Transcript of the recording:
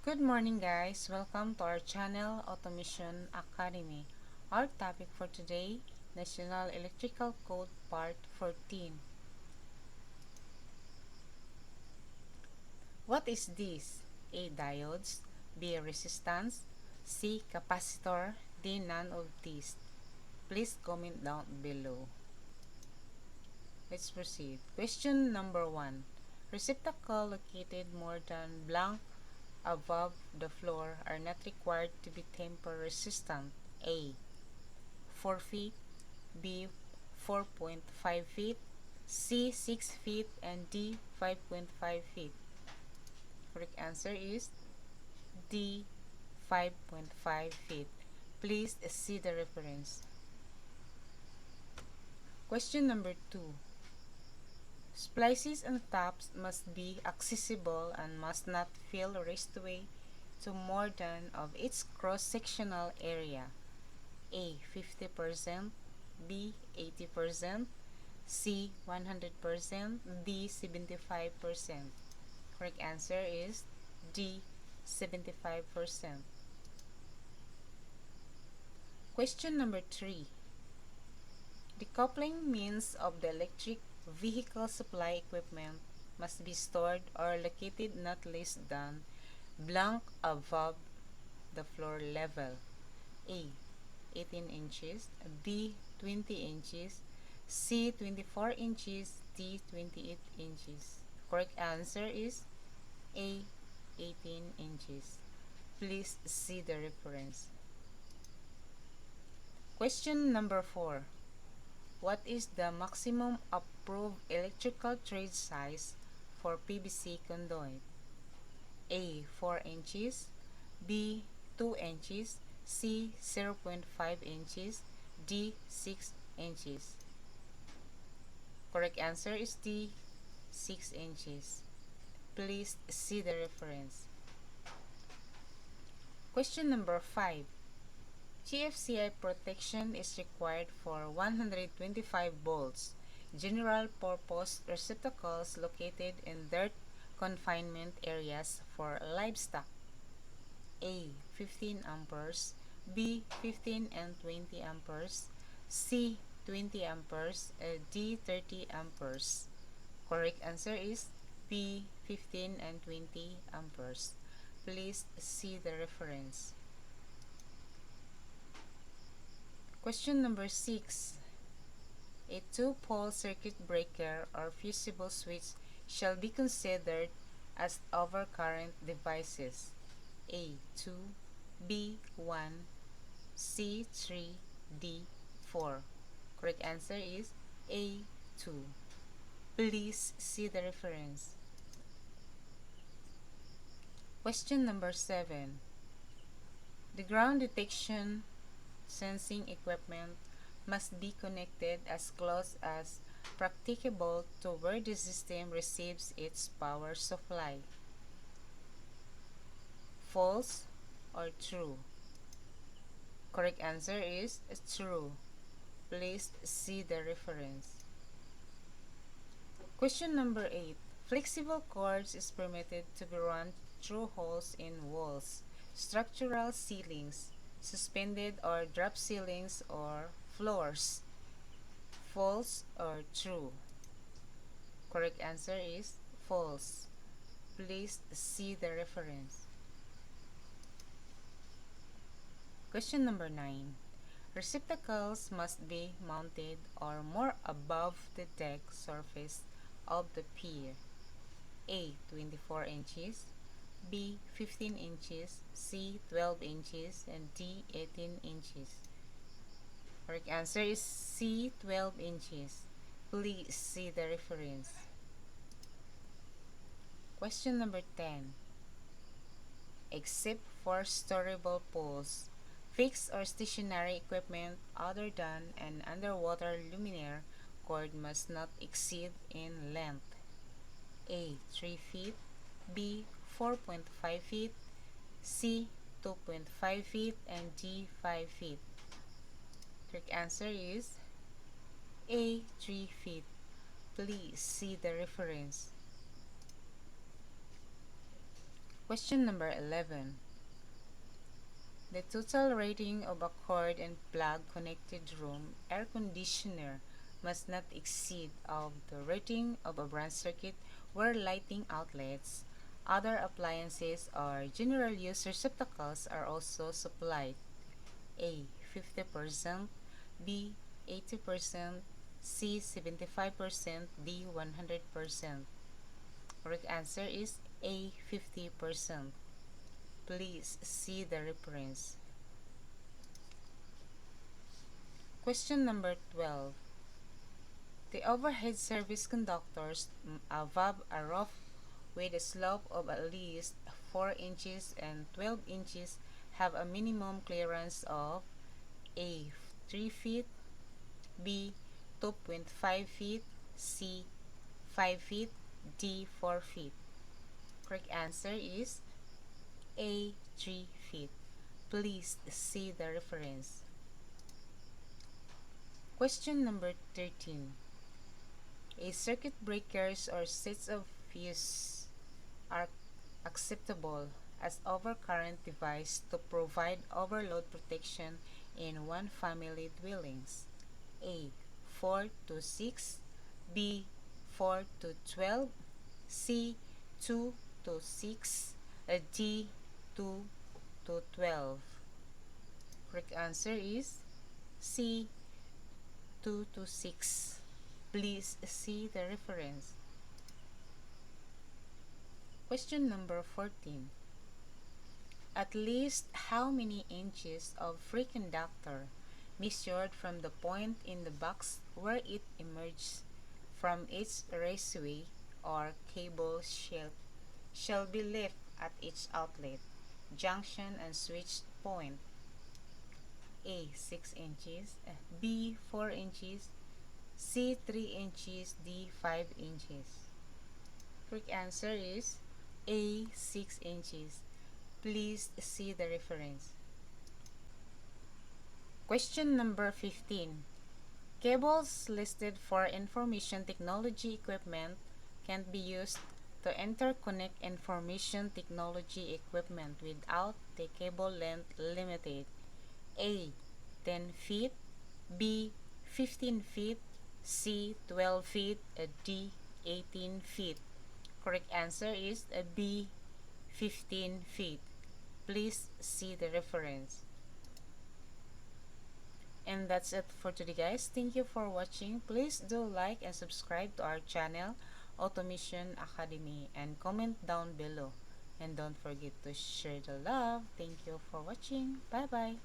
Good morning guys, welcome to our channel Automation Academy. Our topic for today, National Electrical Code Part 14. What is this? A. Diodes, B. Resistance, C. Capacitor, D. None of these. Please comment down below. Let's proceed. Question number 1. Receptacle located more than blank above the floor are not required to be temper resistant. A. 4 feet, B. 4.5 feet, C. 6 feet, and D. 5.5 feet. Correct answer is D. 5.5 feet. Please see the reference. Question number 2. Splices and taps must be accessible and must not fill raceway to more than of its cross-sectional area. A. 50%, B. 80%, C. 100%, D. 75%. Correct answer is D. 75%. Question number 3. Decoupling means of the electric vehicle supply equipment must be stored or located not less than blank above the floor level. A. 18 inches, B. 20 inches, C. 24 inches, D. 28 inches. Correct answer is A. 18 inches. Please see the reference. Question number 4. What is the maximum approved electrical trade size for PVC conduit? A. 4 inches, B. 2 inches, C. 0.5 inches, D. 6 inches. Correct answer is D. 6 inches. Please see the reference. Question number 5. GFCI protection is required for 125 volts general purpose receptacles located in dirt confinement areas for livestock. A. 15 amperes, B. 15 and 20 amperes, C. 20 amperes, D. 30 amperes. Correct answer is B. 15 and 20 amperes. Please see the reference. Question number 6. A two-pole circuit breaker or fusible switch shall be considered as overcurrent devices. A. 2, B. 1, C. 3, D. 4. Correct answer is A. 2. Please see the reference. Question number 7. The ground detection sensing equipment must be connected as close as practicable to where the system receives its power supply. False or true? Correct answer is true. Please see the reference. Question number 8. Flexible cords is permitted to be run through holes in walls, structural ceilings, suspended or drop ceilings or floors. False or true? Correct answer is false. Please see the reference. Question number 9. Receptacles must be mounted or more above the deck surface of the pier. A. 24 inches, B. 15 inches, C. 12 inches, and D. 18 inches. Correct answer is C. 12 inches. Please see the reference. Question number 10. Except for storable poles, fixed or stationary equipment other than an underwater luminaire cord must not exceed in length. A. 3 feet, B. 4.5 feet, C. 2.5 feet, and D. 5 feet. Correct answer is A. 3 feet. Please see the reference. Question number 11. The total rating of a cord and plug connected room air conditioner must not exceed of the rating of a branch circuit where lighting outlets, other appliances, or general use receptacles are also supplied. A. 50%, B. 80%, C. 75%, D. 100%. Correct answer is A. 50%. Please see the reference. Question number 12. The overhead service conductors above a roof with a slope of at least 4 inches and 12 inches have a minimum clearance of A. 3 feet, B. 2.5 feet, C. 5 feet, D. 4 feet. Correct answer is A. 3 feet. Please see the reference. Question number 13. A circuit breakers or sets of fuse are acceptable as overcurrent device to provide overload protection in one family dwellings. A. 4 to 6, B. 4 to 12, C. 2 to 6, D. 2 to 12. Correct answer is C. 2 to 6. Please see the reference. Question number 14. At least how many inches of free conductor measured from the point in the box where it emerges from its raceway or cable shall be left at each outlet, junction, and switch point? A. 6 inches, B. 4 inches, C. 3 inches, D. 5 inches. Correct answer is A. 6 inches. Please see the reference. Question number 15. Cables listed for information technology equipment can be used to interconnect information technology equipment without the cable length limited. A. 10 feet, B. 15 feet, C. 12 feet, D. 18 feet. Correct answer is B. 15 feet. Please see the reference. And that's it for today, guys. Thank you for watching. Please do like and subscribe to our channel, Automation Academy, and comment down below. And don't forget to share the love. Thank you for watching. Bye bye.